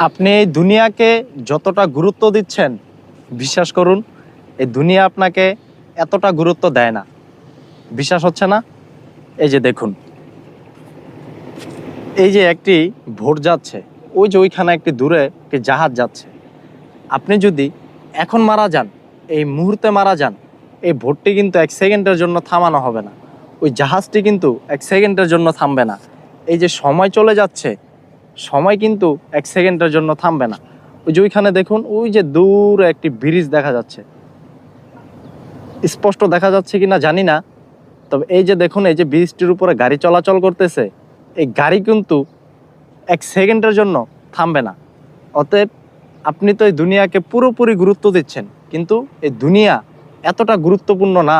আপনি এই দুনিয়াকে যতটা গুরুত্ব দিচ্ছেন, বিশ্বাস করুন এই দুনিয়া আপনাকে এতটা গুরুত্ব দেয় না। বিশ্বাস হচ্ছে না? এই যে দেখুন, এই যে একটি ভোট যাচ্ছে, ওই যে ওইখানে একটি দূরে একটি জাহাজ যাচ্ছে। আপনি যদি এখন মারা যান, এই মুহূর্তে মারা যান, এই ভোটটি কিন্তু 1 সেকেন্ডের জন্য থামানো হবে না। ওই জাহাজটি কিন্তু 1 সেকেন্ডের জন্য থামবে না। এই যে সময় চলে যাচ্ছে, সময় কিন্তু 1 সেকেন্ডের জন্য থামবে না। ওই যে ওইখানে দেখুন, ওই যে দূরে একটি ব্রিজ দেখা যাচ্ছে, স্পষ্ট দেখা যাচ্ছে কিনা জানি না, তবে এই যে দেখুন, এই যে ব্রিজটির উপরে গাড়ি চলাচল করতেছে, এই গাড়ি কিন্তু 1 সেকেন্ডের জন্য থামবে না। অতএব আপনি তো এই দুনিয়াকে পুরোপুরি গুরুত্ব দিচ্ছেন, কিন্তু এই দুনিয়া এতটা গুরুত্বপূর্ণ না।